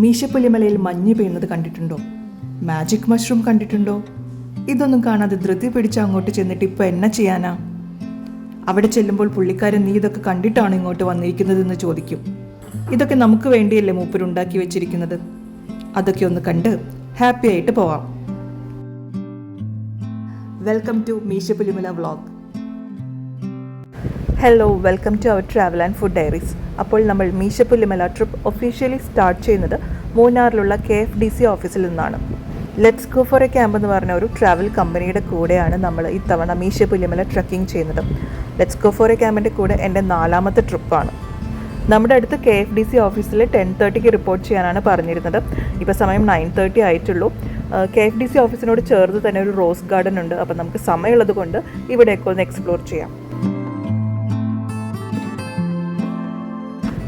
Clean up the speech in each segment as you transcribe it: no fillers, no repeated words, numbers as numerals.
മീശപ്പുലിമലയിൽ മഞ്ഞ് പെയ്യുന്നത് കണ്ടിട്ടുണ്ടോ? മാജിക് മഷ്റൂം കണ്ടിട്ടുണ്ടോ? ഇതൊന്നും കാണാതെ ധൃതി പിടിച്ച് അങ്ങോട്ട് ചെന്നിട്ട് ഇപ്പോൾ എന്നാ ചെയ്യാനാ? അവിടെ ചെല്ലുമ്പോൾ പുള്ളിക്കാരൻ നീ ഇതൊക്കെ കണ്ടിട്ടാണ് ഇങ്ങോട്ട് വന്നിരിക്കുന്നതെന്ന് ചോദിക്കും. ഇതൊക്കെ നമുക്ക് വേണ്ടിയല്ലേ മൂപ്പരുണ്ടാക്കി വെച്ചിരിക്കുന്നത്. അതൊക്കെ ഒന്ന് കണ്ട് ഹാപ്പി ആയിട്ട് പോവാം. Welcome to Meesapulimala vlog. Hello, welcome to our travel and food diaries. അപ്പോൾ നമ്മൾ മീശപ്പുലിമല ട്രിപ്പ് ഒഫീഷ്യലി സ്റ്റാർട്ട് ചെയ്യുന്നത് മൂന്നാറിലുള്ള KFDC ഓഫീസിൽ നിന്നാണ്. Let's go for A camp എന്ന് പറഞ്ഞ ഒരു ട്രാവൽ കമ്പനിയുടെ കൂടെയാണ് നമ്മൾ ഇത്തവണ മീശപ്പുലിമല ട്രക്കിംഗ് ചെയ്യുന്നത്. ലെറ്റ്സ് ഗോ ഫോർ എ ക്യാമ്പിൻ്റെ കൂടെ എൻ്റെ 4ാമത്തെ ട്രിപ്പാണ്. നമ്മുടെ അടുത്ത് KFDC ഓഫീസിൽ 10:30 റിപ്പോർട്ട് ചെയ്യാനാണ് പറഞ്ഞിരുന്നത്. ഇപ്പോൾ സമയം 9:30 ആയിട്ടുള്ളൂ. KFDC ഓഫീസിനോട് ചേർന്ന് തന്നെ ഒരു റോസ് ഗാർഡൻ ഉണ്ട്. അപ്പോൾ നമുക്ക് സമയമുള്ളത് കൊണ്ട് ഇവിടെയൊക്കെ ഒന്ന് എക്സ്പ്ലോർ ചെയ്യാം.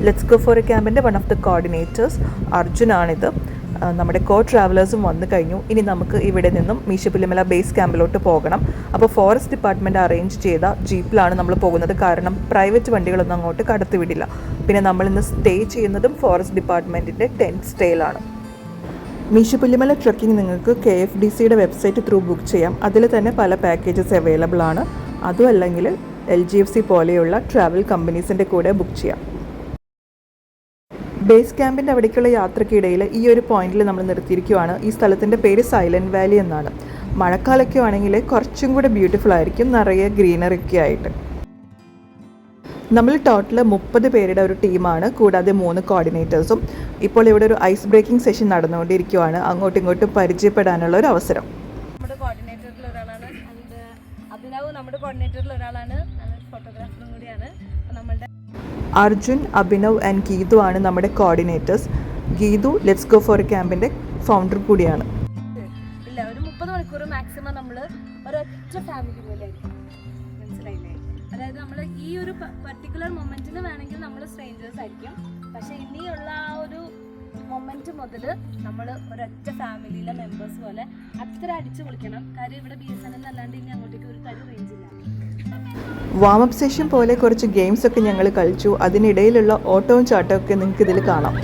ലെറ്റ്സ് ഗോ ഫോർ എ ക്യാമ്പിൻ്റെ വൺ ഓഫ് ദ കോർഡിനേറ്റേഴ്സ് അർജുനാണിത്. നമ്മുടെ ട്രാവലേഴ്സും വന്നു കഴിഞ്ഞു. ഇനി നമുക്ക് ഇവിടെ നിന്നും മീശപ്പുലിമല ബേസ് ക്യാമ്പിലോട്ട് പോകണം. അപ്പോൾ ഫോറസ്റ്റ് ഡിപ്പാർട്ട്മെൻറ്റ് അറേഞ്ച് ചെയ്ത ജീപ്പിലാണ് നമ്മൾ പോകുന്നത്. കാരണം പ്രൈവറ്റ് വണ്ടികളൊന്നും അങ്ങോട്ട് കടത്തിവിടില്ല. പിന്നെ നമ്മളിന്ന് സ്റ്റേ ചെയ്യുന്നതും ഫോറസ്റ്റ് ഡിപ്പാർട്ട്മെൻറ്റിൻ്റെ ടെൻറ്റ് സ്റ്റേയിലാണ്. മീശപ്പുലിമല ട്രക്കിംഗ് നിങ്ങൾക്ക് KFDCയുടെ വെബ്സൈറ്റ് ത്രൂ ബുക്ക് ചെയ്യാം. അതിൽ തന്നെ പല പാക്കേജസ് അവൈലബിൾ ആണ്. അതും അല്ലെങ്കിൽ LGFC പോലെയുള്ള ട്രാവൽ കമ്പനീസിൻ്റെ കൂടെ ബുക്ക് ചെയ്യാം. ബേസ് ക്യാമ്പിൻ്റെ അവിടേക്കുള്ള യാത്രയ്ക്കിടയിൽ ഈ ഒരു പോയിന്റിൽ നമ്മൾ നിർത്തിയിരിക്കുകയാണ്. ഈ സ്ഥലത്തിൻ്റെ പേര് സൈലൻറ്റ് വാലി എന്നാണ്. മഴക്കാലമൊക്കെ ആണെങ്കിൽ കുറച്ചും കൂടെ ബ്യൂട്ടിഫുൾ ആയിരിക്കും, നിറയെ ഗ്രീനറിയൊക്കെ ആയിട്ട്. നമ്മൾ ടോട്ടൽ 30 പേരുടെ ഒരു ടീമാണ്, കൂടാതെ 3 കോർഡിനേറ്റേഴ്സും. ഇപ്പോൾ ഇവിടെ ഒരു ഐസ് ബ്രേക്കിംഗ് സെഷൻ നടന്നുകൊണ്ടിരിക്കുകയാണ്. അങ്ങോട്ടും ഇങ്ങോട്ടും പരിചയപ്പെടാനുള്ള ഒരു അവസരം. നമ്മുടെ കോർഡിനേറ്ററിൽ ഒരാളാണ്, അഭിനവ് നമ്മുടെ കോർഡിനേറ്ററിൽ ഒരാളാണ്, ഫോട്ടോഗ്രാഫറും കൂടിയാണ്. നമ്മളുടെ അർജുൻ, അഭിനവ് ആൻഡ് ഗീതു ആണ് നമ്മുടെ coordinators. Geethu let's go for a ക്യാമ്പിൻ്റെ ഫൗണ്ടർ കൂടിയാണ്. ഇല്ല, ഒരു 30 മണിക്കൂർ മാക്സിമം നമ്മൾ ഒരൊറ്റ ഫാമിലി പോലെ ആയിരിക്കും. മനസ്സിലായില്ലേ? അതായത് നമ്മൾ ഈ ഒരു പർട്ടിക്കുലർ മൊമെന്റിൽ വേണമെങ്കിൽ നമ്മൾ സ്ട്രേഞ്ചേഴ്സ് ആയിരിക്കും. പക്ഷെ ഇനിയുള്ള ആ ഒരു മൊമെന്റ് മുതൽ നമ്മൾ ഒരൊറ്റ ഫാമിലിയിലെ മെമ്പേഴ്സ് പോലെ അത്ര അടിച്ചു പൊളിക്കണം. കാര്യം ഇവിടെ BSNL അല്ലാണ്ട് ഇനി അങ്ങോട്ടേക്ക് ഒരു തരി റേഞ്ച് ഇല്ല. വാമപ്പ് സെഷൻ പോലെ കുറച്ച് ഗെയിംസ് ഒക്കെ ഞങ്ങൾ കളിച്ചു. അതിനിടയിലുള്ള ഓട്ടവും ചാട്ടവും ഒക്കെ നിങ്ങൾക്ക് ഇതിൽ കാണാം.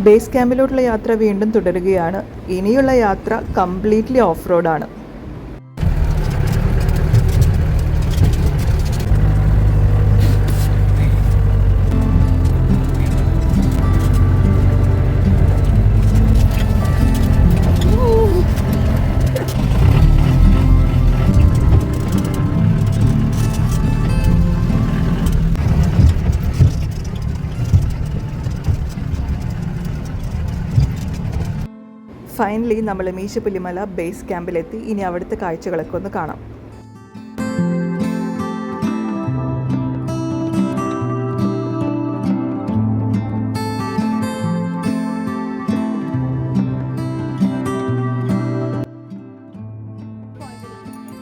ബേസ് ക്യാമ്പിലോട്ടുള്ള യാത്ര വീണ്ടും തുടരുകയാണ്. ഇനിയുള്ള യാത്ര കംപ്ലീറ്റ്ലി ഓഫ് റോഡാണ്. ഫൈനലി നമ്മൾ മീശപ്പുലിമല ബേസ് ക്യാമ്പിലെത്തി. ഇനി അവിടുത്തെ കാഴ്ചകളൊക്കെ ഒന്ന് കാണാം.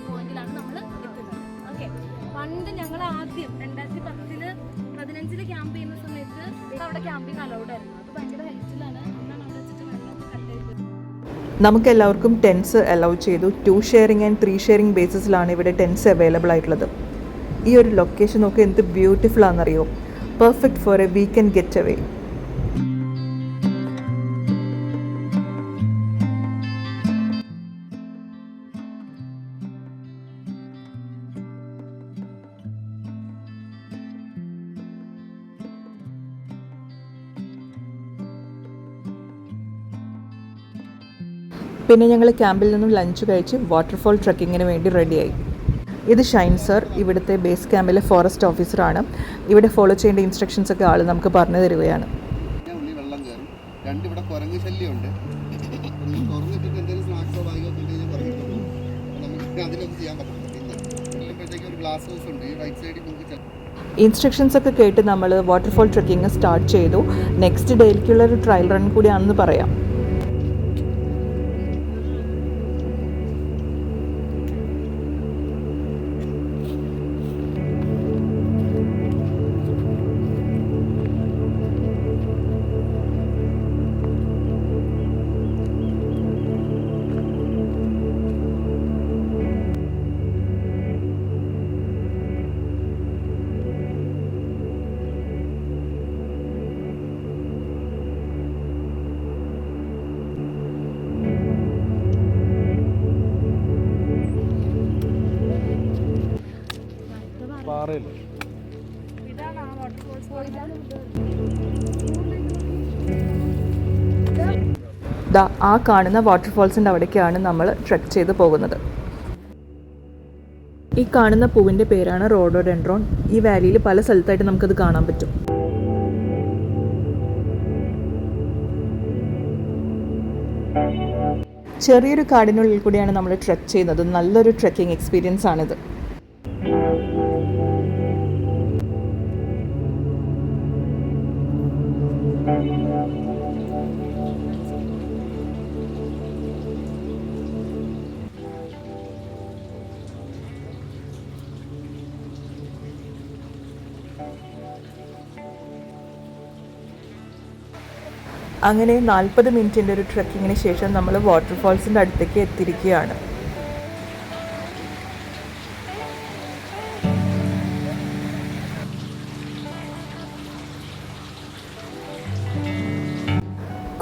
പോയിന്റിലാണ് നമ്മൾ എത്തുന്നത്. ഓക്കെ, പണ്ട് ഞങ്ങൾ ആദ്യം 2010 15 ക്യാമ്പ് ചെയ്യുന്ന സമയത്ത് അവിടെ ക്യാമ്പിങ് അലൗഡ് ആയിരുന്നു. അത് ഭയങ്കര ഹെൽപ്ഫുള്ളാണ്. അന്നാണ് അവിടെ വെച്ചിട്ട് വെള്ളം കട്ട് ചെയ്തത്. നമുക്കെല്ലാവർക്കും ടെൻസ് അലൗ ചെയ്തു. 2 ഷെയറിംഗ് ആൻഡ് 3 ഷെയറിംഗ് ബേസിസിലാണ് ഇവിടെ ടെൻസ് അവൈലബിൾ ആയിട്ടുള്ളത്. ഈ ഒരു ലൊക്കേഷൻ നോക്കി എന്ത് ബ്യൂട്ടിഫുൾ ആണെന്നറിയോ? Perfect for a weekend getaway. പിന്നെ ഞങ്ങൾ ക്യാമ്പിൽ നിന്നും ലഞ്ച് കഴിച്ച് വാട്ടർഫോൾ ട്രക്കിങ്ങിന് വേണ്ടി റെഡിയായി. ഇത് ഷൈൻ സർ, ഇവിടുത്തെ ബേസ് ക്യാമ്പിലെ ഫോറസ്റ്റ് ഓഫീസറാണ്. ഇവിടെ ഫോളോ ചെയ്യേണ്ട ഇൻസ്ട്രക്ഷൻസ് ഒക്കെ ആൾ നമുക്ക് പറഞ്ഞു തരികയാണ്. ഇൻസ്ട്രക്ഷൻസ് ഒക്കെ കേട്ട് നമ്മൾ വാട്ടർഫോൾ ട്രക്കിങ് സ്റ്റാർട്ട് ചെയ്തു. നെക്സ്റ്റ് ഡേയിലേക്കുള്ള ഒരു ട്രയൽ റൺ കൂടിയാണെന്ന് പറയാം. ദാ ആ കാണുന്ന വാട്ടർഫോൾസിൻ്റെ അവിടേക്കാണ് നമ്മൾ ട്രെക്ക് ചെയ്ത് പോകുന്നത്. ഈ കാണുന്ന പൂവിൻ്റെ പേരാണ് റോഡോഡെൻഡ്രോൺ. ഈ വാലിയിൽ പല സ്ഥലത്തായിട്ട് നമുക്കത് കാണാൻ പറ്റും. ചെറിയൊരു കാടിനുള്ളിൽ കൂടിയാണ് നമ്മൾ ട്രെക്ക് ചെയ്യുന്നത്. നല്ലൊരു ട്രെക്കിംഗ് എക്സ്പീരിയൻസ് ആണിത്. അങ്ങനെ 40 മിനിറ്റിൻ്റെ ഒരു ട്രെക്കിങ്ങിന് ശേഷം നമ്മൾ വാട്ടർഫോൾസിൻ്റെ അടുത്തേക്ക് എത്തിയിരിക്കുകയാണ്.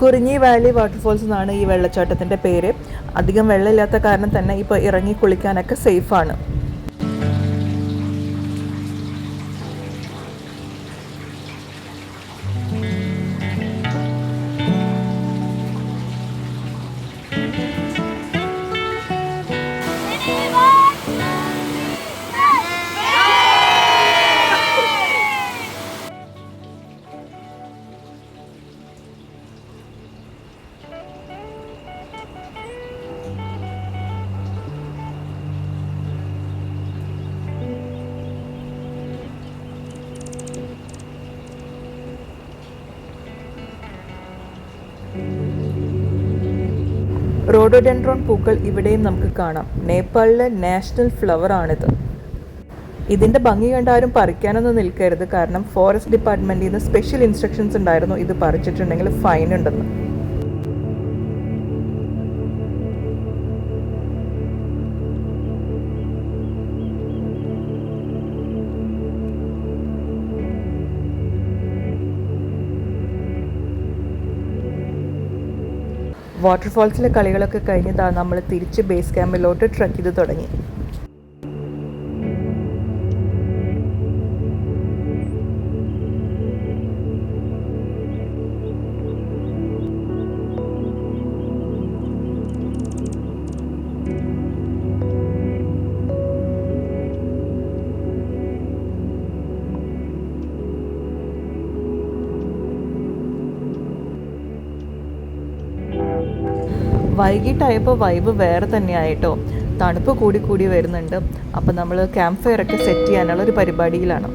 കുറിഞ്ഞി വാലി വാട്ടർഫോൾസ് എന്നാണ് ഈ വെള്ളച്ചാട്ടത്തിൻ്റെ പേര്. അധികം വെള്ളമില്ലാത്ത കാരണം തന്നെ ഇപ്പോൾ ഇറങ്ങി കുളിക്കാനൊക്കെ സേഫാണ്. റോഡോഡെൻഡ്രോൺ പൂക്കൾ ഇവിടെയും നമുക്ക് കാണാം. നേപ്പാളിലെ നാഷണൽ ഫ്ലവർ ആണിത്. ഇതിൻ്റെ ഭംഗി കണ്ട് ആരും പറിക്കാനൊന്നും നിൽക്കരുത്. കാരണം ഫോറസ്റ്റ് ഡിപ്പാർട്ട്മെൻറ്റിൽ നിന്ന് സ്പെഷ്യൽ ഇൻസ്ട്രക്ഷൻസ് ഉണ്ടായിരുന്നു, ഇത് പറിച്ചിട്ടുണ്ടെങ്കിൽ ഫൈൻ ഉണ്ടെന്ന്. വാട്ടർഫോൾസിലെ കളികളൊക്കെ കഴിഞ്ഞതാണ് നമ്മൾ തിരിച്ച് ബേസ് ക്യാമ്പിലോട്ട് ട്രെക്ക് ചെയ്ത് തുടങ്ങി. വൈകിട്ടായപ്പോൾ വൈബ് വേറെ തന്നെയായിട്ടോ. തണുപ്പ് കൂടി വരുന്നുണ്ട്. അപ്പോൾ നമ്മൾ ക്യാമ്പ് ഫയർ ഒക്കെ സെറ്റ് ചെയ്യാനുള്ള ഒരു പരിപാടിയിലാണ്.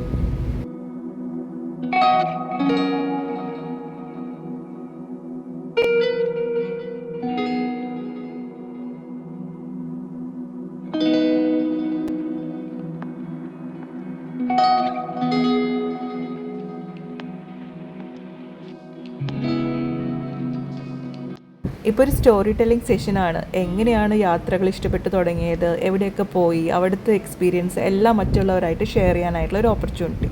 ഇപ്പോൾ ഒരു സ്റ്റോറി ടെല്ലിംഗ് സെഷനാണ്. എങ്ങനെയാണ് യാത്രകൾ ഇഷ്ടപ്പെട്ട് തുടങ്ങിയത്, എവിടെയൊക്കെ പോയി, അവിടുത്തെ എക്സ്പീരിയൻസ് എല്ലാം മറ്റുള്ളവരായിട്ട് ഷെയർ ചെയ്യാനായിട്ടുള്ള ഒരു ഓപ്പർച്യൂണിറ്റി.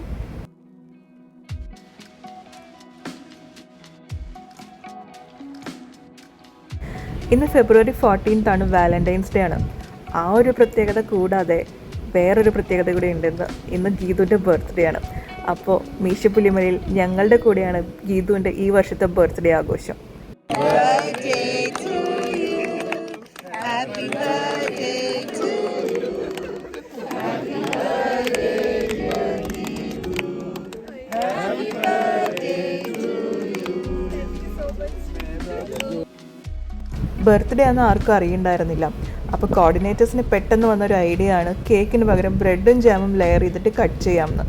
ഇന്ന് ഫെബ്രുവരി 14 വാലന്റൈൻസ് ഡേ ആണ്. ആ ഒരു പ്രത്യേകത കൂടാതെ വേറൊരു പ്രത്യേകത കൂടി ഉണ്ടെന്ന്. ഇന്ന് ഗീതുവിൻ്റെ ബർത്ത്ഡേ ആണ്. അപ്പോൾ മീശപ്പുലിമലയിൽ ഞങ്ങളുടെ കൂടെയാണ് ഗീതുവിൻ്റെ ഈ വർഷത്തെ ബർത്ത്ഡേ ആഘോഷം. ബർത്ത്ഡേ ആണെന്ന് ആർക്കും അറിയണ്ടായിരുന്നില്ല. അപ്പോൾ കോർഡിനേറ്റേഴ്സിന് പെട്ടെന്ന് വന്നൊരു ഐഡിയ ആണ് കേക്കിന് പകരം ബ്രെഡും ജാമും ലെയർ ചെയ്തിട്ട് കട്ട് ചെയ്യാമെന്ന്.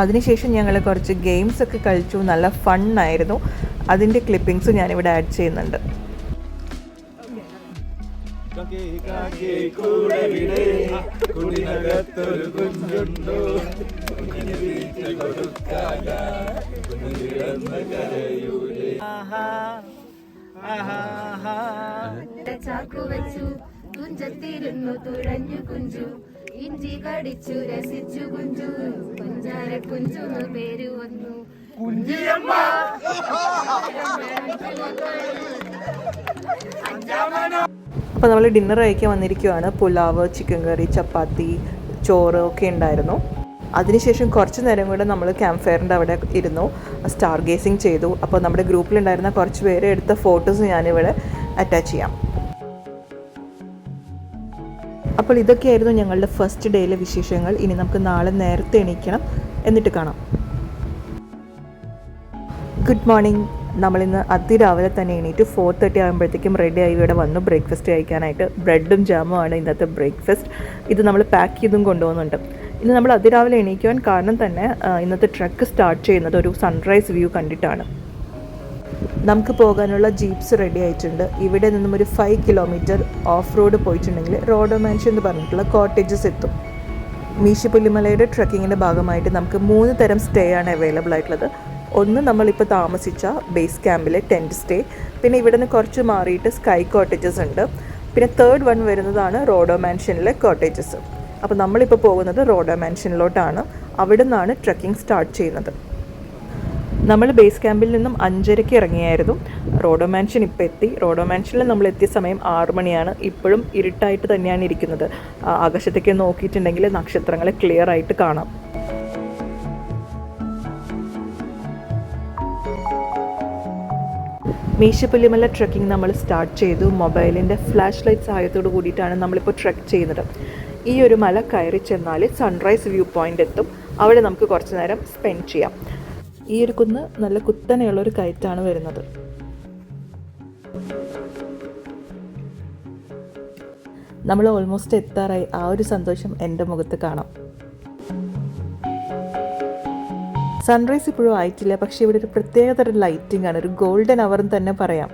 അതിനുശേഷം ഞങ്ങൾ കുറച്ച് ഗെയിംസ് ഒക്കെ കളിച്ചു. നല്ല ഫണ്ണായിരുന്നു. അതിൻ്റെ ക്ലിപ്പിങ്സും ഞാനിവിടെ ആഡ് ചെയ്യുന്നുണ്ട്. ചാക്കുവച്ചു തുഞ്ചത്തിരുന്നു തുഴഞ്ഞു കുഞ്ചു ഇഞ്ചി കടിച്ചു രസിച്ചു കുഞ്ചു കുഞ്ചാര കുഞ്ചു പേര് വന്നു കുഞ്ചിയമ്മ. അപ്പോൾ നമ്മൾ ഡിന്നർ കഴിക്കാൻ വന്നിരിക്കുകയാണ്. പുലാവ്, ചിക്കൻ കറി, ചപ്പാത്തി, ചോറ് ഒക്കെ ഉണ്ടായിരുന്നു. അതിനുശേഷം കുറച്ച് നേരം കൂടെ നമ്മൾ ക്യാമ്പ് ഫയറിൻ്റെ അവിടെ ഇരുന്നു, സ്റ്റാർ ഗേസിങ് ചെയ്തു. അപ്പോൾ നമ്മുടെ ഗ്രൂപ്പിലുണ്ടായിരുന്ന കുറച്ച് പേര് എടുത്ത ഫോട്ടോസ് ഞാനിവിടെ അറ്റാച്ച് ചെയ്യാം. അപ്പോൾ ഇതൊക്കെയായിരുന്നു ഞങ്ങളുടെ ഫസ്റ്റ് ഡേയിലെ വിശേഷങ്ങൾ. ഇനി നമുക്ക് നാളെ നേരത്തെ എണീക്കണം, എന്നിട്ട് കാണാം. Good morning. നമ്മളിന്ന് അതിരാവിലെ തന്നെ എണീറ്റ് 4:30 ആകുമ്പോഴത്തേക്കും റെഡിയായി ഇവിടെ വന്നു ബ്രേക്ക്ഫാസ്റ്റ് കഴിക്കാനായിട്ട്. ബ്രെഡും ജാമും ആണ് ഇന്നത്തെ ബ്രേക്ക്ഫാസ്റ്റ്. ഇത് നമ്മൾ പാക്ക് ചെയ്തും കൊണ്ടുപോകുന്നുണ്ട്. ഇന്ന് നമ്മൾ അതിരാവിലെ എണീക്കുവാൻ കാരണം തന്നെ ഇന്നത്തെ ട്രക്ക് സ്റ്റാർട്ട് ചെയ്യുന്നത് ഒരു സൺറൈസ് വ്യൂ കണ്ടിട്ടാണ്. നമുക്ക് പോകാനുള്ള ജീപ്സ് റെഡി ആയിട്ടുണ്ട്. ഇവിടെ നിന്നും ഒരു 5 കിലോമീറ്റർ ഓഫ് റോഡ് പോയിട്ടുണ്ടെങ്കിൽ റോഡോ മാൻഷൻ എന്ന് പറഞ്ഞിട്ടുള്ള കോട്ടേജസ് എത്തും. മീശപ്പുലിമലയുടെ ട്രക്കിങ്ങിൻ്റെ ഭാഗമായിട്ട് നമുക്ക് 3 തരം സ്റ്റേ ആണ് അവൈലബിൾ ആയിട്ടുള്ളത്. ഒന്ന് നമ്മളിപ്പോൾ താമസിച്ച ബേസ് ക്യാമ്പിലെ ടെൻറ്റ് സ്റ്റേ, പിന്നെ ഇവിടെ നിന്ന് കുറച്ച് മാറിയിട്ട് സ്കൈ കോട്ടേജസ് ഉണ്ട്, പിന്നെ തേർഡ് വൺ വരുന്നതാണ് റോഡോ മാൻഷനിലെ കോട്ടേജസ്. അപ്പോൾ നമ്മളിപ്പോൾ പോകുന്നത് റോഡോ മാൻഷനിലോട്ടാണ്. അവിടെ നിന്നാണ് ട്രക്കിംഗ് സ്റ്റാർട്ട് ചെയ്യുന്നത്. നമ്മൾ ബേസ് ക്യാമ്പിൽ നിന്നും 5:30 ഇറങ്ങിയായിരുന്നു. റോഡോ മാൻഷൻ ഇപ്പോൾ എത്തി. റോഡോ മാൻഷനിൽ നമ്മൾ എത്തിയ സമയം 6 മണിയാണ്. ഇപ്പോഴും ഇരുട്ടായിട്ട് തന്നെയാണ് ഇരിക്കുന്നത്. ആകാശത്തേക്ക് നോക്കിയിട്ടുണ്ടെങ്കിൽ നക്ഷത്രങ്ങളെ ക്ലിയർ ആയിട്ട് കാണാം. മീശപ്പുലിമല ട്രക്കിംഗ് നമ്മൾ സ്റ്റാർട്ട് ചെയ്തു. മൊബൈലിൻ്റെ ഫ്ലാഷ് ലൈറ്റ് സഹായത്തോട് കൂടിയിട്ടാണ് നമ്മളിപ്പോൾ ട്രക്ക് ചെയ്യുന്നത്. ഈ ഒരു മല കയറി ചെന്നാൽ സൺറൈസ് വ്യൂ പോയിൻ്റ് എത്തും. അവിടെ നമുക്ക് കുറച്ച് നേരം സ്പെൻഡ് ചെയ്യാം. ഈ ഒരു കുന്ന് നല്ല കുത്തനെയുള്ളൊരു കയറ്റാണ് വരുന്നത്. നമ്മൾ ഓൾമോസ്റ്റ് എത്താറായി. ആ ഒരു സന്തോഷം എൻ്റെ മുഖത്ത് കാണാം. സൺറൈസ് ഇപ്പോഴും ആയിട്ടില്ല, പക്ഷേ ഇവിടെ ഒരു പ്രത്യേകതരം ലൈറ്റിംഗ് ആണ്, ഒരു ഗോൾഡൻ അവർ തന്നെ പറയാം.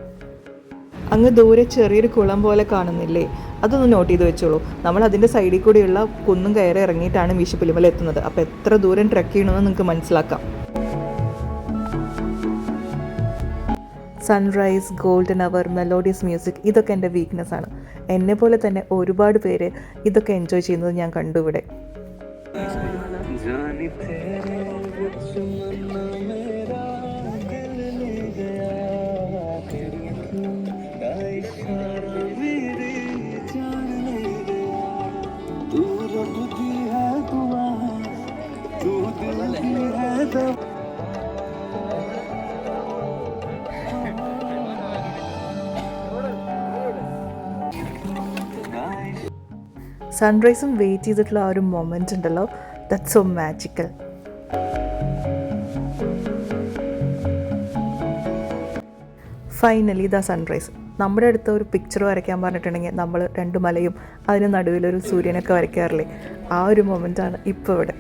അങ്ങ് ദൂരെ ചെറിയൊരു കുളം പോലെ കാണുന്നില്ലേ? അതൊന്ന് നോട്ട് ചെയ്ത് വെച്ചോളൂ. നമ്മൾ അതിൻ്റെ സൈഡിൽ കൂടിയുള്ള കുന്നും കയറി ഇറങ്ങിയിട്ടാണ് മീശപ്പുലിമല എത്തുന്നത്. അപ്പോൾ എത്ര ദൂരം ട്രക്ക് ചെയ്യണമെന്ന് നിങ്ങൾക്ക് മനസ്സിലാക്കാം. Sunrise, golden hour, melodious music, ഇതൊക്കെ എൻ്റെ വീക്ക്നെസ് ആണ്. എന്നെ പോലെ തന്നെ ഒരുപാട് പേര് ഇതൊക്കെ എൻജോയ് ചെയ്യുന്നത് ഞാൻ കണ്ടു ഇവിടെ. സൺറൈസും വെയിറ്റ് ചെയ്തിട്ടുള്ള ആ ഒരു മൊമെൻ്റ് ഉണ്ടല്ലോ, that's so magical. Finally the sunrise. നമ്മുടെ അടുത്ത് ഒരു പിക്ചർ വരയ്ക്കാൻ പറഞ്ഞിട്ടുണ്ടെങ്കിൽ നമ്മൾ 2 മലയും അതിന് നടുവിലൊരു സൂര്യനൊക്കെ വരയ്ക്കാറില്ലേ, ആ ഒരു മൊമെൻ്റാണ് ഇപ്പോൾ ഇവിടെ.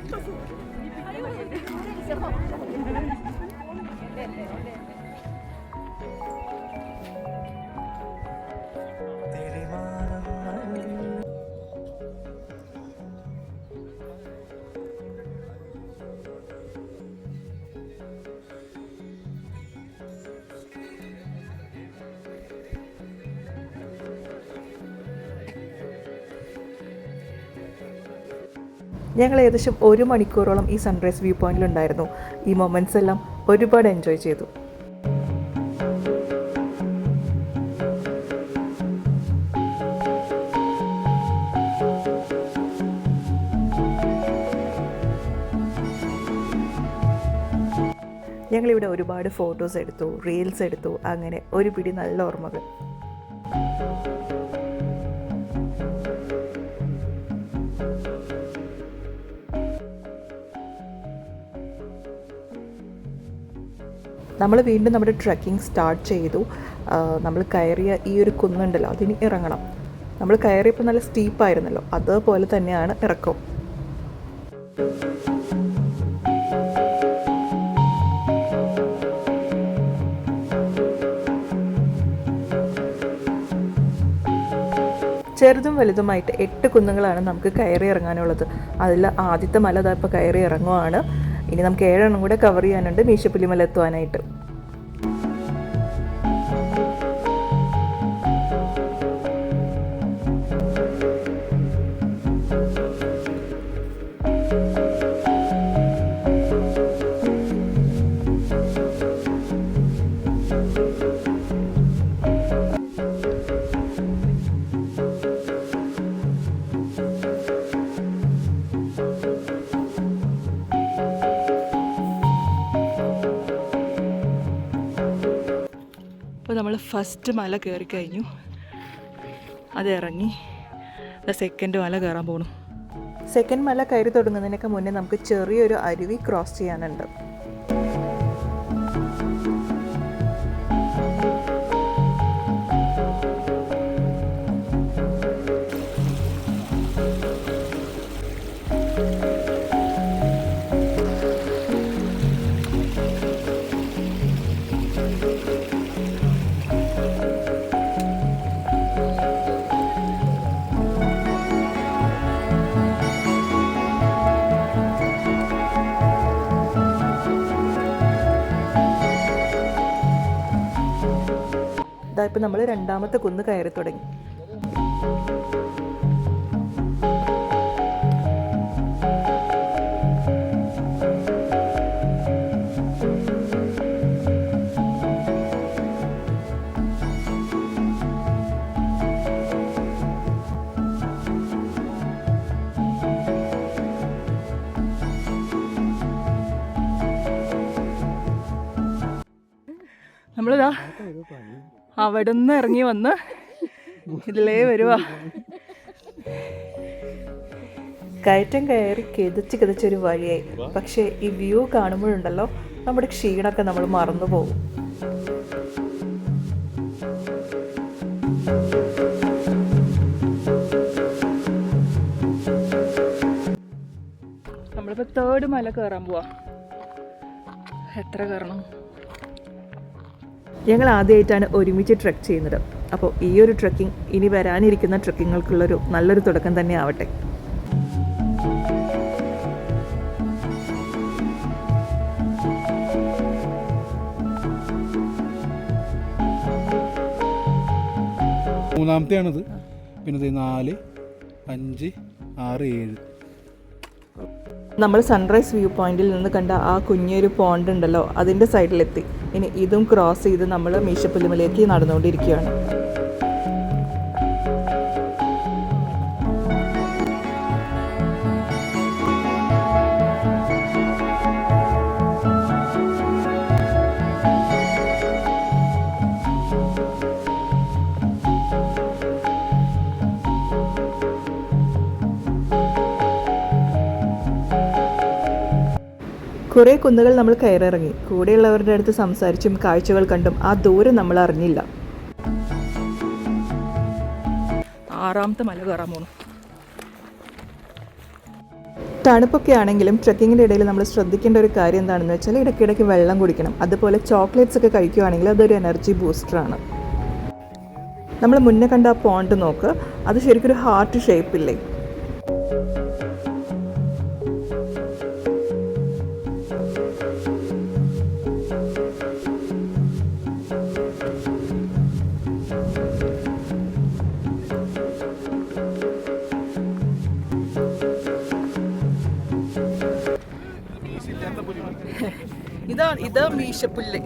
ഞങ്ങൾ ഏകദേശം 1 മണിക്കൂറോളം ഈ സൺറൈസ് വ്യൂ പോയിന്റിലുണ്ടായിരുന്നു. ഈ മൊമെൻറ്റ്സ് എല്ലാം ഒരുപാട് എൻജോയ് ചെയ്തു. ഞങ്ങളിവിടെ ഒരുപാട് ഫോട്ടോസ് എടുത്തു, റീൽസ് എടുത്തു, അങ്ങനെ ഒരു പിടി നല്ല ഓർമ്മകൾ. നമ്മൾ വീണ്ടും നമ്മുടെ ട്രക്കിംഗ് സ്റ്റാർട്ട് ചെയ്തു. നമ്മൾ കയറിയ ഈ ഒരു കുന്നുണ്ടല്ലോ, അതിന് ഇറങ്ങണം. നമ്മൾ കയറിയപ്പോൾ നല്ല സ്റ്റീപ്പായിരുന്നല്ലോ, അതുപോലെ തന്നെയാണ് ഇറക്കം. ചെറുതും വലുതുമായിട്ട് 8 കുന്നുകളാണ് നമുക്ക് കയറി ഇറങ്ങാനുള്ളത്. അതിൽ ആദ്യത്തെ മല ദാ ഇപ്പോൾ കയറി ഇറങ്ങുവാണ്. ഇനി നമുക്ക് 7 എണ്ണം കൂടെ കവർ ചെയ്യാനുണ്ട് മീശപ്പുലിമല എത്തുവാനായിട്ട്. അപ്പോൾ നമ്മൾ ഫസ്റ്റ് മല കയറി കഴിഞ്ഞു, അത് ഇറങ്ങി സെക്കൻഡ് മല കയറാൻ പോകണം. സെക്കൻഡ് മല കയറി തുടങ്ങുന്നതിനൊക്കെ മുന്നേ നമുക്ക് ചെറിയൊരു അരുവി ക്രോസ് ചെയ്യാനുണ്ട്. ഇപ്പം നമ്മൾ രണ്ടാമത്തെ കുന്ന് കയറി തുടങ്ങി. നമ്മളിതാ അവിടെ നിന്ന് ഇറങ്ങി വന്ന് ഇതിലേ വരുവാ. കയറ്റം കയറി കിതച്ചൊരു വഴിയായി. പക്ഷേ ഈ വ്യൂ കാണുമ്പോഴുണ്ടല്ലോ നമ്മുടെ ക്ഷീണമൊക്കെ നമ്മൾ മറന്നു പോകും. നമ്മളിപ്പോൾ തേർഡ് മല കയറാൻ പോവാ. എത്ര കയറണം? ഞങ്ങൾ ആദ്യമായിട്ടാണ് ഒരുമിച്ച് ട്രെക്ക് ചെയ്യുന്നത്. അപ്പോൾ ഈ ഒരു ട്രെക്കിംഗ് ഇനി വരാനിരിക്കുന്ന ട്രെക്കിങ്ങുകൾക്കുള്ളൊരു നല്ലൊരു തുടക്കം തന്നെ ആവട്ടെ. മൂന്നാമത്തെയാണിത്. പിന്നെ 4, 5, 6, 7. നമ്മൾ സൺറൈസ് വ്യൂ പോയിന്റിൽ നിന്ന് കണ്ട ആ കുഞ്ഞൊരു പോണ്ട് ഉണ്ടല്ലോ, അതിൻ്റെ സൈഡിലെത്തി. ഇനി ഇതും ക്രോസ് ചെയ്ത് നമ്മൾ മീശപ്പുലിമലേക്ക് നടന്നുകൊണ്ടിരിക്കുകയാണ്. കുറേ കുന്നുകൾ നമ്മൾ കയറിറങ്ങി. കൂടെയുള്ളവരുടെ അടുത്ത് സംസാരിച്ചും കാഴ്ചകൾ കണ്ടും ആ ദൂരം നമ്മൾ അറിഞ്ഞില്ല. 6ാമത്തെ മല കയറാൻ പോകണം. തണുപ്പൊക്കെ ആണെങ്കിലും ട്രെക്കിങ്ങിൻ്റെ ഇടയിൽ നമ്മൾ ശ്രദ്ധിക്കേണ്ട ഒരു കാര്യം എന്താണെന്ന് വെച്ചാൽ ഇടയ്ക്കിടയ്ക്ക് വെള്ളം കുടിക്കണം. അതുപോലെ ചോക്ലേറ്റ്സ് ഒക്കെ കഴിക്കുകയാണെങ്കിൽ അതൊരു എനർജി ബൂസ്റ്ററാണ്. നമ്മൾ മുന്നേ കണ്ട ആ പോണ്ട് നോക്ക്, അത് ശരിക്കും ഒരു ഹാർട്ട് ഷേപ്പില്ലേ? ഇത് മീശപ്പുല്ല്.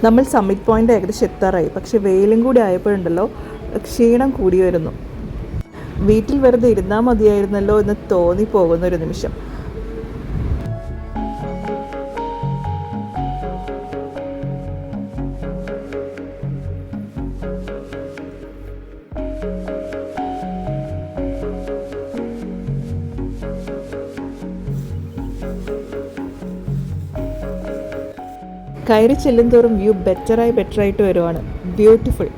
നമ്മൾ സമ്മിറ്റ് പോയിന്റ് ഏകദേശം എത്താറായി. പക്ഷെ വെയിലും കൂടി ആയപ്പോഴുണ്ടല്ലോ ക്ഷീണം കൂടി വരുന്നു. വീട്ടിൽ വെറുതെ ഇരുന്നാൽ മതിയായിരുന്നല്ലോ എന്ന് തോന്നിപ്പോകുന്ന ഒരു നിമിഷം. കയറി ചെല്ലുന്തോറും വ്യൂ ബെറ്ററായിട്ട് വരുവാണ്. ബ്യൂട്ടിഫുൾ.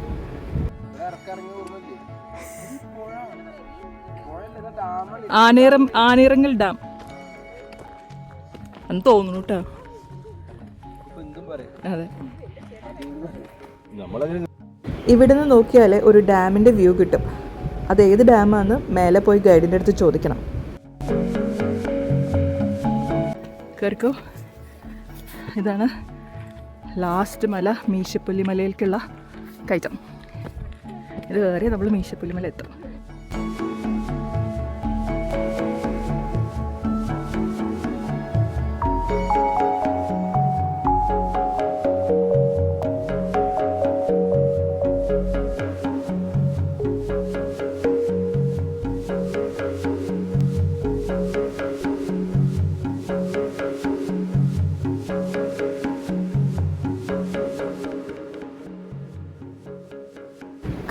ആനയിറങ്ങൽ ഡാം എന്ന് തോന്നുന്നു കേട്ടോ. അതെ, ഇവിടുന്ന് നോക്കിയാൽ ഒരു ഡാമിൻ്റെ വ്യൂ കിട്ടും. അത് ഏത് ഡാമാണെന്ന് മേലെ പോയി ഗൈഡിൻ്റെ അടുത്ത് ചോദിക്കണം. കേറിക്കോ. ഇതാണ് ലാസ്റ്റ് മല, മീശപ്പുലിമലയിലേക്കുള്ള കയറ്റം. ഇത് കയറി നമ്മൾ മീശപ്പുലിമല എത്തും.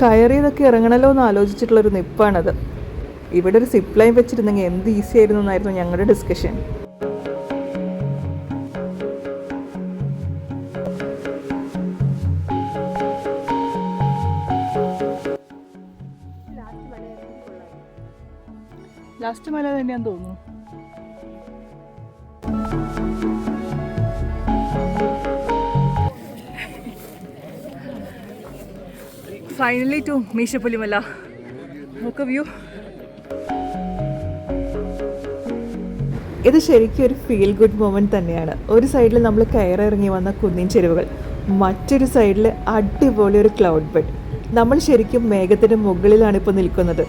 കയറിയതൊക്കെ ഇറങ്ങണമല്ലോ എന്ന് ആലോചിച്ചിട്ടുള്ളൊരു നിപ്പാണത്. ഇവിടെ ഒരു സിപ്പ് ലൈൻ വെച്ചിരുന്നെങ്കിൽ എന്ത് ഈസി ആയിരുന്നു എന്നായിരുന്നു ഞങ്ങളുടെ ഡിസ്കഷൻ. ലാസ്റ്റ് മല തന്നെയാന്ന് തോന്നുന്നു. Finally to Meesapulimala. നോക്ക് വ്യൂ. ഇത് ശരിക്കും ഒരു ഫീൽ ഗുഡ് മൊമെൻറ്റ് തന്നെയാണ്. ഒരു സൈഡിൽ നമ്മൾ കയറിറങ്ങി വന്ന കുന്നിൻ ചെരുവുകൾ, മറ്റൊരു സൈഡിൽ അടിപൊളി ഒരു ക്ലൗഡ് ബെഡ്. നമ്മൾ ശരിക്കും മേഘത്തിൻ്റെ മുകളിലാണ് ഇപ്പോൾ നിൽക്കുന്നത്.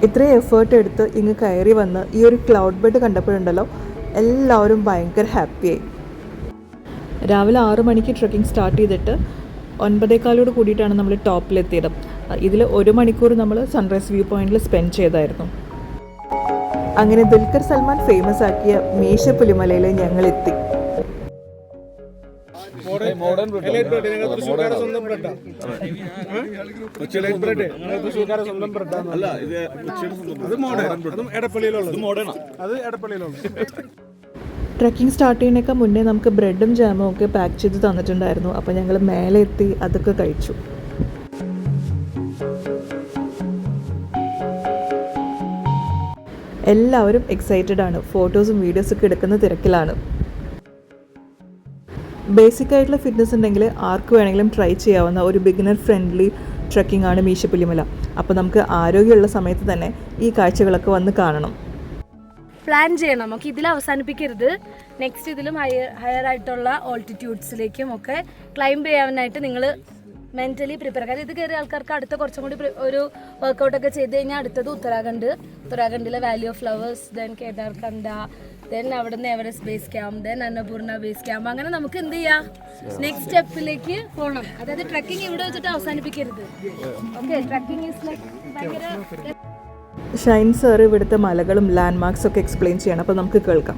ഇത്രയും എഫേർട്ട് എടുത്ത് ഇങ്ങ് കയറി വന്ന് ഈ ഒരു ക്ലൗഡ് ബെഡ് കണ്ടപ്പോഴുണ്ടല്ലോ എല്ലാവരും ഭയങ്കര ഹാപ്പിയായി. രാവിലെ 6 മണിക്ക് ട്രെക്കിംഗ് സ്റ്റാർട്ട് ചെയ്തിട്ട് 9:15 കൂടിയിട്ടാണ് നമ്മൾ ടോപ്പിലെത്തിയത്. ഇതിൽ 1 മണിക്കൂർ നമ്മൾ സൺറൈസ് വ്യൂ പോയിന്റിൽ സ്പെൻഡ് ചെയ്തായിരുന്നു. അങ്ങനെ ദുൽഖർ സൽമാൻ ഫേമസ് ആക്കിയ മീശപ്പുലിമലയിൽ ഞങ്ങൾ എത്തി. ട്രക്കിംഗ് സ്റ്റാർട്ട് ചെയ്യുന്നതിനൊക്കെ മുന്നേ നമുക്ക് ബ്രെഡും ജാമും ഒക്കെ പാക്ക് ചെയ്ത് തന്നിട്ടുണ്ടായിരുന്നു. അപ്പോൾ ഞങ്ങൾ മേലെ എത്തി അതൊക്കെ കഴിച്ചു. എല്ലാവരും എക്സൈറ്റഡ് ആണ്. ഫോട്ടോസും വീഡിയോസൊക്കെ എടുക്കുന്ന തിരക്കിലാണ്. ബേസിക് ആയിട്ടുള്ള ഫിറ്റ്നസ് ഉണ്ടെങ്കിൽ ആർക്ക് വേണമെങ്കിലും ട്രൈ ചെയ്യാവുന്ന ഒരു ബിഗിനർ ഫ്രണ്ട്ലി ട്രക്കിംഗ് ആണ് മീശപ്പുലിമല. അപ്പോൾ നമുക്ക് ആരോഗ്യമുള്ള സമയത്ത് തന്നെ ഈ കാഴ്ചകളൊക്കെ വന്ന് കാണണം. പ്ലാൻ ചെയ്യണം. നമുക്ക് ഇതിൽ അവസാനിപ്പിക്കരുത്. നെക്സ്റ്റ് ഇതിലും ഹയർ ആയിട്ടുള്ള ഓൾട്ടിറ്റ്യൂഡ്സിലേക്കും ഒക്കെ ക്ലൈംബ് ചെയ്യാനായിട്ട് നിങ്ങൾ മെൻ്റലി പ്രിപ്പയർ. കാരണം ഇത് കയറിയ ആൾക്കാർക്ക് അടുത്ത കുറച്ചും കൂടി ഒരു വർക്കൗട്ടൊക്കെ ചെയ്ത് കഴിഞ്ഞാൽ അടുത്തത് ഉത്തരാഖണ്ഡിലെ valley of flowers, then Kedarkantha, then അവിടുന്ന് Everest base camp, then Annapurna base camp. അങ്ങനെ നമുക്ക് എന്ത് ചെയ്യാം, നെക്സ്റ്റ് സ്റ്റെപ്പിലേക്ക് പോകണം. അതായത് ട്രക്കിംഗ് ഇവിടെ വെച്ചിട്ട് അവസാനിപ്പിക്കരുത്. ഓക്കെ, ട്രക്കിംഗ് ഈസ് ലൈക്ക് ഭയങ്കര. ഷൈൻ സാർ ഇവിടുത്തെ മലകളും ലാൻഡ് മാർക്സ് ഒക്കെ എക്സ്പ്ലെയിൻ ചെയ്യണം. അപ്പോൾ നമുക്ക് കേൾക്കാം.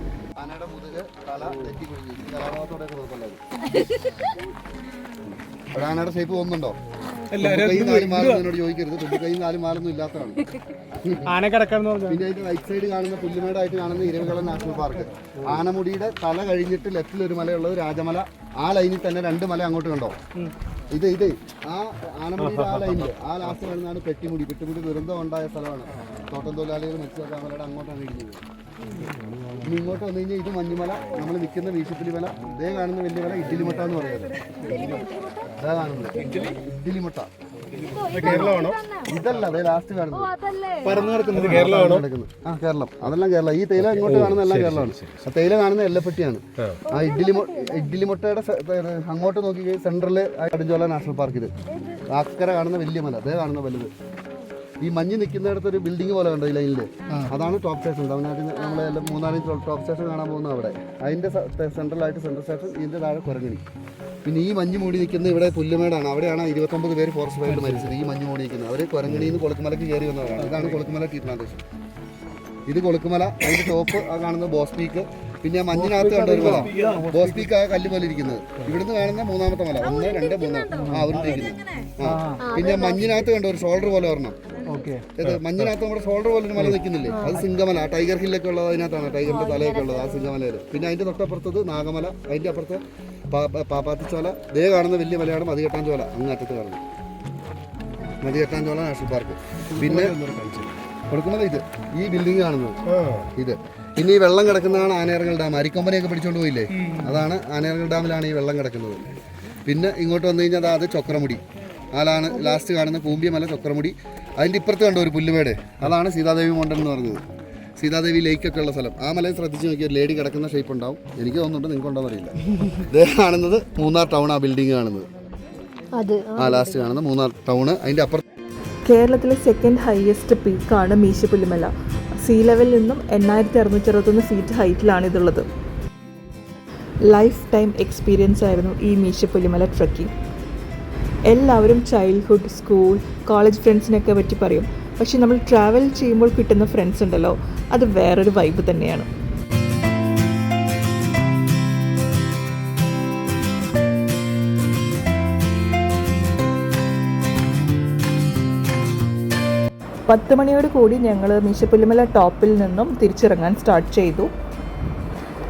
ആനയുടെ ഷേപ്പ് തോന്നുന്നുണ്ടോ? എന്നോട് ചോദിക്കരുത്. തുമ്പിക്കൈ 4 മാലൊന്നും ഇല്ലാത്തതാണ്. പിന്നെ അതിന്റെ റൈറ്റ് സൈഡ് കാണുന്ന പുല്ലുമേടായിട്ട് കാണുന്ന ഇരവികുളം നാഷണൽ പാർക്ക്. ആനമുടിയുടെ തല കഴിഞ്ഞിട്ട് ലെഫ്റ്റിൽ ഒരു മലയുള്ളത് രാജമല. ആ ലൈനിൽ തന്നെ 2 മല അങ്ങോട്ട് കണ്ടോ? ഇത് ആ ആനമുടിയുടെ ആ ലൈനിൽ ആ ലാസ്റ്റ് കാണുന്നതാണ് പെട്ടിമുടി. ദുരന്തം ഉണ്ടായ സ്ഥലമാണ്. തോട്ടം തൊഴിലാളികൾ മത്സ്യ മലയുടെ അങ്ങോട്ടാണ് ഇടിഞ്ഞത്. ഇനി ഇങ്ങോട്ട് വന്നു കഴിഞ്ഞാൽ ഇത് മഞ്ഞുമല. നമ്മൾ നിൽക്കുന്ന മീശപ്പുലിമല. ഇതേ കാണുന്ന വലിയ മല ഇഡ്ഡലിമുട്ട എന്ന് പറയുന്നത്. ഇതാ കാണുന്നത് ഇഡ്ഡലിമുട്ട. കേരളമാണോ? ഇതല്ല, അതേ ലാസ്റ്റ് കാണുന്നത് കേരളമാണോ? ആ, കേരളം. അതെല്ലാം കേരളം. ഈ തേയില ഇങ്ങോട്ട് കാണുന്ന എല്ലാം കേരളമാണ്. ആ തേയില കാണുന്ന എല്ലപ്പെട്ടിയാണ്. ആ ഇഡ്ഡലിമുട്ടയുടെ അങ്ങോട്ട് നോക്കി സെൻട്രൽ കടുംചോല നാഷണൽ പാർക്ക്. ഇത് അക്കരെ കാണുന്ന വലിയ മല. അതേ കാണുന്ന വലുത്. ഈ മഞ്ഞ് നിൽക്കുന്നിടത്ത് ഒരു ബിൽഡിംഗ് പോലെ കണ്ടോ ഈ ലൈനിൽ? അതാണ് ടോപ്പ് സ്റ്റേഷൻ. തമിഴ്നാട്ടിൽ നമ്മളെ 3-4 ടോപ്പ് സ്റ്റേഷൻ കാണാൻ പോകുന്ന അവിടെ. അതിൻ്റെ സെൻട്രലായിട്ട് സെൻട്രൽ സ്റ്റേഷൻ. ഇതിൻ്റെ താഴെ കുരങ്ങണി. പിന്നെ ഈ മഞ്ഞ് മൂടി നിൽക്കുന്ന ഇവിടെ പുല്ലുമേടാണ്. അവിടെയാണ് 29 പേര് ഫോറസ്റ്റ് ഫയറിൽ മരിച്ചത്. ഈ മഞ്ഞ് മൂടി നിൽക്കുന്നത് അവർ കുരങ്ങണിയിൽ നിന്ന് കൊളുക്കുമലക്ക് കയറി വന്നവരാണ്. ഇതാണ് കൊളുക്കുമല ടീ പ്ലാന്റേഷൻ. ഇത് കൊളുക്കുമല. അതിൻ്റെ ടോപ്പ് ആ കാണുന്നത് ബോസ് പീക്ക്. പിന്നെ ആ മഞ്ഞിനകത്ത് കണ്ട ഒരു മല ബോസ് പീക്ക്. ആ കല്ല് പോലെ ഇരിക്കുന്നത്. ഇവിടുന്ന് കാണുന്ന 3ാമത്തെ മല. 1, 2, 3. ആ അവരിരിക്കുന്നത്. പിന്നെ മഞ്ഞിനകത്ത് കണ്ട ഒരു ഷോൾഡർ പോലെ ഒരെണ്ണം. മഞ്ഞിനകത്ത് നമ്മുടെ ഷോൾഡർ പോലെ ഒരു മല നിൽക്കുന്നില്ലേ? അത് സിംഗമല. ടൈഗർ ഹില്ലൊക്കെ ഉള്ളത് അതിനകത്താണ്. ടൈഗറിന്റെ തലയൊക്കെ ഉള്ളത് ആ സിംഗമലയിൽ. പിന്നെ അതിന്റെ തൊട്ടപ്പുറത്തത് നാഗമല. അതിന്റെ അപ്പുറത്ത് പാപ്പാത്തിച്ചോല. ദേ കാണുന്ന വലിയ മലയാണ് മതികെട്ടാഞ്ചോല. അങ്ങറ്റത്ത് കാണുന്നത് മതികെട്ടാഞ്ചോല നാഷണൽ പാർക്ക്. പിന്നെ കൊടുക്കുന്നത് ഇത് ഈ ബിൽഡിംഗ് കാണുന്നത് ഇത്. പിന്നെ ഈ വെള്ളം കിടക്കുന്നതാണ് ആനയിറങ്ങൽ ഡാം. അരിക്കൊമ്പനെയൊക്കെ പിടിച്ചോണ്ട് പോയില്ലേ? അതാണ് ആനയിറങ്ങൽ ഡാമിലാണ് ഈ വെള്ളം കിടക്കുന്നത്. പിന്നെ ഇങ്ങോട്ട് വന്നു കഴിഞ്ഞാൽ അത് ചൊക്രമുടി. അതാണ് ലാസ്റ്റ് കാണുന്ന കൂമ്പിയമല ചൊക്രമുടി. അതിൻ്റെ ഇപ്പുറത്ത് കണ്ടോ ഒരു പുല്ലുമേട്? അതാണ് സീതാദേവി മൗണ്ടൻ എന്ന് പറഞ്ഞത്. സീതാദേവി ലേക്കൊക്കെ ഉള്ള സ്ഥലം. ആ മലയിൽ ശ്രദ്ധിച്ച് നോക്കിയാൽ ഒരു ലേഡി കിടക്കുന്ന ഷേപ്പ് ഉണ്ടാവും. എനിക്ക് തോന്നുന്നുണ്ട്, നിങ്ങൾക്ക് ഉണ്ടോ അറിയില്ല. ഇതേ കാണുന്നത് മൂന്നാർ ടൗൺ. ആ ബിൽഡിംഗ് കാണുന്നത് ആ ലാസ്റ്റ് കാണുന്ന മൂന്നാർ ടൗണ്. അതിൻ്റെ അപ്പുറത്ത് കേരളത്തിലെ സെക്കൻഡ് ഹയസ്റ്റ് പീക്കാണ് മീശപ്പുലിമല. സീ ലെവലിൽ നിന്നും 8661 ഫീറ്റ് ഹൈറ്റിലാണ് ഇതുള്ളത്. ലൈഫ് ടൈം എക്സ്പീരിയൻസ് ആയിരുന്നു ഈ മീശപ്പുലിമല ട്രക്കിംഗ്. എല്ലാവരും ചൈൽഡ്ഹുഡ്, സ്കൂൾ, കോളേജ് ഫ്രണ്ട്സിനൊക്കെ പറ്റി പറയും. പക്ഷെ നമ്മൾ ട്രാവൽ ചെയ്യുമ്പോൾ കിട്ടുന്ന ഫ്രണ്ട്സ് ഉണ്ടല്ലോ, അത് വേറൊരു വൈബ് തന്നെയാണ്. പത്ത് മണിയോട് കൂടി ഞങ്ങൾ മീശപ്പുലിമല ടോപ്പിൽ നിന്നും തിരിച്ചിറങ്ങാൻ സ്റ്റാർട്ട് ചെയ്തു.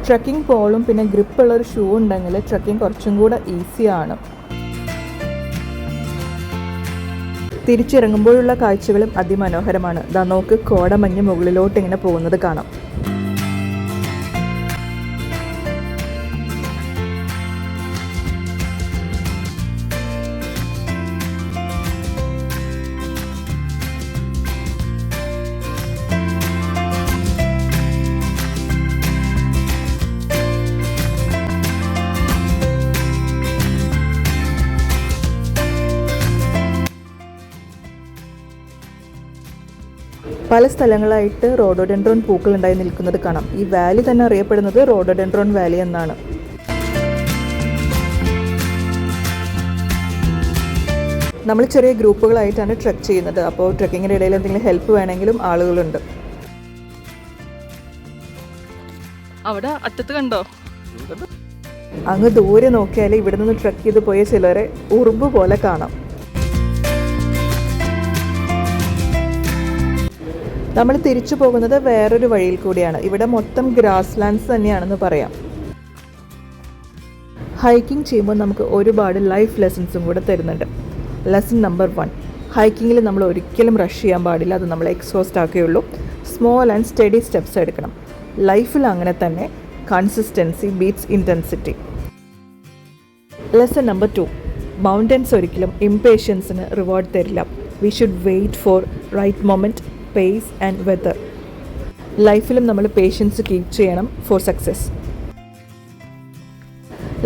ട്രക്കിംഗ് പോളും പിന്നെ ഗ്രിപ്പുള്ളൊരു ഷൂ ഉണ്ടെങ്കിൽ ട്രക്കിംഗ് കുറച്ചും കൂടെ ഈസിയാണ്. തിരിച്ചിറങ്ങുമ്പോഴുള്ള കാഴ്ചകളും അതിമനോഹരമാണ്. ദാ നോക്ക്, കോടമഞ്ഞ് മുകളിലോട്ട് ഇങ്ങനെ പോകുന്നത് കാണാം. പല സ്ഥലങ്ങളായിട്ട് റോഡോഡെൻഡ്രോൺ പൂക്കളുണ്ടായി നിൽക്കുന്നത് കാണാം. ഈ വാലി തന്നെ അറിയപ്പെടുന്നത് റോഡോഡെൻഡ്രോൺ വാലി എന്നാണ്. നമ്മൾ ചെറിയ ഗ്രൂപ്പുകളായിട്ടാണ് ട്രെക്ക് ചെയ്യുന്നത്. അപ്പോൾ ട്രെക്കിങ്ങിൻ്റെ ഇടയിൽ എന്തെങ്കിലും ഹെൽപ്പ് വേണമെങ്കിലും ആളുകളുണ്ട്. അവിടെ അറ്റത്ത് കണ്ടോ, അങ്ങ് ദൂരെ നോക്കിയാൽ ഇവിടെ നിന്ന് ട്രെക്ക് ചെയ്ത് പോയ ചിലരെ ഉറുമ്പ് പോലെ കാണാം. നമ്മൾ തിരിച്ചു പോകുന്നത് വേറൊരു വഴിയിൽ കൂടിയാണ്. ഇവിടെ മൊത്തം ഗ്രാസ് ലാൻഡ്സ് തന്നെയാണെന്ന് പറയാം. ഹൈക്കിംഗ് ചെയ്യുമ്പോൾ നമുക്ക് ഒരുപാട് ലൈഫ് ലെസൺസും കൂടെ തരുന്നുണ്ട്. ലെസൺ നമ്പർ 1, ഹൈക്കിങ്ങിൽ നമ്മൾ ഒരിക്കലും റഷ് ചെയ്യാൻ പാടില്ല. അത് നമ്മളെ എക്സോസ്റ്റ് ആക്കുകയുള്ളൂ. സ്മോൾ ആൻഡ് സ്റ്റഡി സ്റ്റെപ്സ് എടുക്കണം. ലൈഫിൽ അങ്ങനെ തന്നെ, consistency beats intensity. Lesson number 2, mountains ഒരിക്കലും ഇംപേഷ്യൻസിന് റിവാർഡ് തരില്ല. We should wait for right moment, pace and weather. ലൈഫിലും നമ്മൾ പേഷ്യൻസ് കീപ്പ് ചെയ്യണം for success.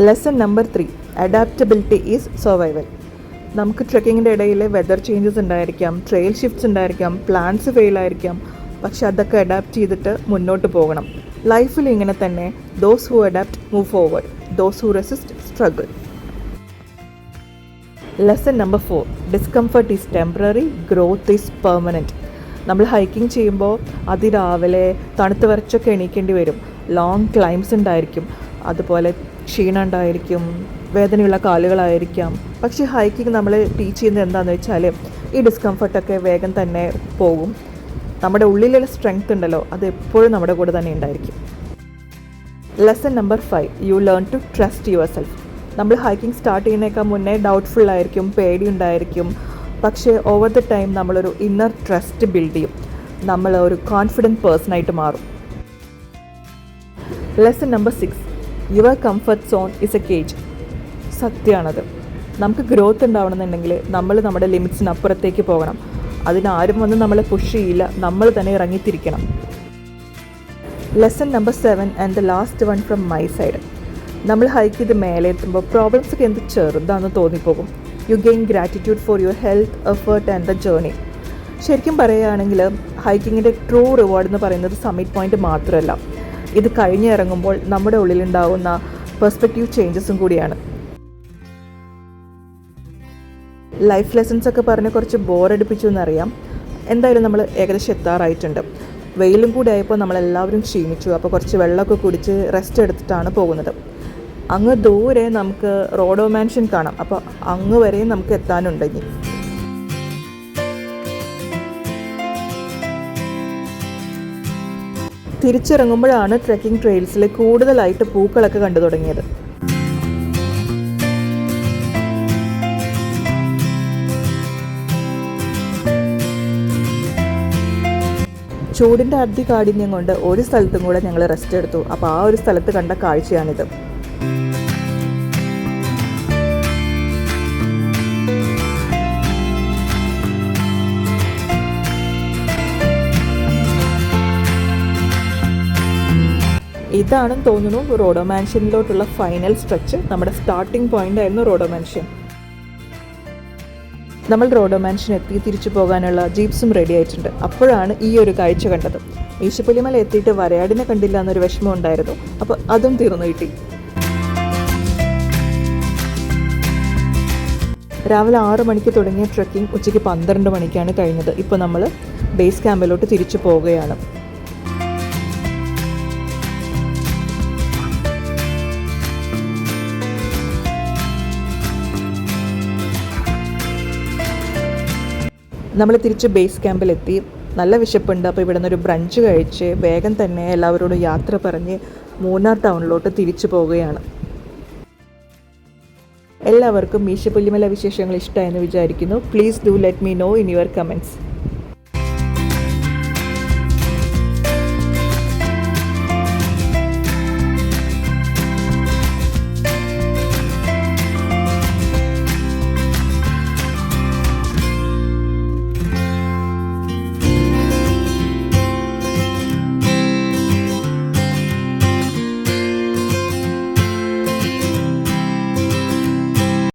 Lesson number 3, adaptability is survival. നമുക്ക് ട്രെക്കിങ്ങിൻ്റെ ഇടയിൽ വെതർ ചേഞ്ചസ് ഉണ്ടായിരിക്കാം, ട്രെയിൽ ഷിഫ്റ്റ്സ് ഉണ്ടായിരിക്കാം, പ്ലാൻസ് ഫെയിലായിരിക്കാം. പക്ഷെ അതൊക്കെ അഡാപ്റ്റ് ചെയ്തിട്ട് മുന്നോട്ട് പോകണം. ലൈഫിൽ ഇങ്ങനെ തന്നെ, those who adapt move forward, those who resist struggle. Lesson number 4, discomfort is temporary, growth is permanent. നമ്മൾ ഹൈക്കിംഗ് ചെയ്യുമ്പോൾ അതിരാവിലെ തണുത്ത് വരച്ചൊക്കെ എണീക്കേണ്ടി വരും. ലോങ് ക്ലൈംസ് ഉണ്ടായിരിക്കും, അതുപോലെ ക്ഷീണം ഉണ്ടായിരിക്കും, വേദനയുള്ള കാലുകളായിരിക്കാം. പക്ഷേ ഹൈക്കിംഗ് നമ്മൾ ടീച്ച് ചെയ്യുന്നത് എന്താണെന്ന് വെച്ചാൽ ഈ ഡിസ്കംഫർട്ടൊക്കെ വേഗം തന്നെ പോകും. നമ്മുടെ ഉള്ളിലുള്ള സ്ട്രെങ്ത് ഉണ്ടല്ലോ, അത് എപ്പോഴും നമ്മുടെ കൂടെ തന്നെ ഉണ്ടായിരിക്കും. Lesson number 5, you learn to trust yourself. നമ്മൾ ഹൈക്കിംഗ് സ്റ്റാർട്ട് ചെയ്യുന്നതിനേക്കാൾ മുന്നേ ഡൗട്ട്ഫുൾ ആയിരിക്കും, പേടിയുണ്ടായിരിക്കും. പക്ഷേ ഓവർ ദ ടൈം നമ്മളൊരു ഇന്നർ ട്രസ്റ്റ് ബിൽഡ് ചെയ്യും. നമ്മൾ ഒരു കോൺഫിഡൻറ്റ് പേഴ്സണായിട്ട് മാറും. Lesson number 6, your comfort zone is a cage. സത്യമാണത്. നമുക്ക് ഗ്രോത്ത് ഉണ്ടാവണമെന്നുണ്ടെങ്കിൽ നമ്മൾ നമ്മുടെ ലിമിറ്റ്സിനപ്പുറത്തേക്ക് പോകണം. അതിനാരും വന്ന് നമ്മളെ പുഷ് ചെയ്യില്ല, നമ്മൾ തന്നെ ഇറങ്ങിത്തിരിക്കണം. Lesson number 7 and the last one from my side. നമ്മൾ ഹൈക്ക് ചെയ്ത് മേലെ എത്തുമ്പോൾ പ്രോബ്ലംസ് ഒക്കെ എന്ത് ചെറുതാണെന്ന് തോന്നിപ്പോകും. You gain gratitude for your health, effort and the journey. ശരിക്കും പറയുകയാണെങ്കിൽ ഹൈക്കിങ്ങിൻ്റെ ട്രൂ റിവാർഡ് എന്ന് പറയുന്നത് സമ്മിറ്റ് പോയിൻ്റ് മാത്രമല്ല, ഇത് കഴിഞ്ഞ് ഇറങ്ങുമ്പോൾ നമ്മുടെ ഉള്ളിലുണ്ടാകുന്ന പെർസ്പെക്റ്റീവ് ചേഞ്ചസും കൂടിയാണ്. ലൈഫ് ലെസൺസ് ഒക്കെ പറഞ്ഞ് കുറച്ച് ബോറടിപ്പിച്ചു എന്നറിയാം. എന്തായാലും നമ്മൾ ഏകദേശം എത്താറായിട്ടുണ്ട്. വെയിലും കൂടി ആയപ്പോൾ നമ്മളെല്ലാവരും ക്ഷീണിച്ചു. അപ്പോൾ കുറച്ച് വെള്ളമൊക്കെ കുടിച്ച് റെസ്റ്റ് എടുത്തിട്ടാണ് പോകുന്നത്. അങ്ങ് ദൂരെ നമുക്ക് റോഡോ മാൻഷൻ കാണാം. അപ്പോൾ അങ്ങ് വരെയും നമുക്ക് എത്താനുണ്ടെങ്കിൽ തിരിച്ചിറങ്ങുമ്പോഴാണ് ട്രെക്കിംഗ് ട്രെയിൽസിൽ കൂടുതലായിട്ട് പൂക്കളൊക്കെ കണ്ടു തുടങ്ങിയത്. ചൂടിൻ്റെ അതികാഠിന്യം കൊണ്ട് ഒരു സ്ഥലത്തും കൂടെ ഞങ്ങൾ റെസ്റ്റ് എടുത്തു. അപ്പോൾ ആ ഒരു സ്ഥലത്ത് കണ്ട കാഴ്ചയാണിത്. ഇതാണെന്ന് തോന്നുന്നു റോഡോ മാൻഷനിലോട്ടുള്ള ഫൈനൽ സ്ട്രെച്ച്. നമ്മുടെ സ്റ്റാർട്ടിംഗ് പോയിന്റ് ആയിരുന്നു റോഡോ മാൻഷൻ. നമ്മൾ റോഡോ മാൻഷൻ എത്തി തിരിച്ചു പോകാനുള്ള ജീപ്സും റെഡി ആയിട്ടുണ്ട്. അപ്പോഴാണ് ഈ ഒരു കാഴ്ച കണ്ടത്. മീശപ്പുലിമല എത്തിയിട്ട് വരയാടിനെ കണ്ടില്ല എന്നൊരു വിഷമം ഉണ്ടായിരുന്നു. അപ്പോൾ അതും തീർന്നു കിട്ടി. രാവിലെ 6 മണിക്ക് തുടങ്ങിയ ട്രെക്കിംഗ് ഉച്ചയ്ക്ക് 12 മണിക്കാണ് കഴിഞ്ഞത്. ഇപ്പോൾ നമ്മൾ ബേസ് ക്യാമ്പിലോട്ട് തിരിച്ചു പോവുകയാണ്. നമ്മൾ തിരിച്ച് ബേസ് ക്യാമ്പിലെത്തി. നല്ല വിശപ്പുണ്ട്. അപ്പോൾ ഇവിടെ നിന്നൊരു ബ്രഞ്ച് കഴിച്ച് വേഗം തന്നെ എല്ലാവരോടും യാത്ര പറഞ്ഞ് മൂന്നാർ ടൗണിലോട്ട് തിരിച്ചു പോവുകയാണ്. എല്ലാവർക്കും മീശപ്പുലിമല വിശേഷങ്ങൾ ഇഷ്ടമായെന്ന് വിചാരിക്കുന്നു. Please do let me know in your comments.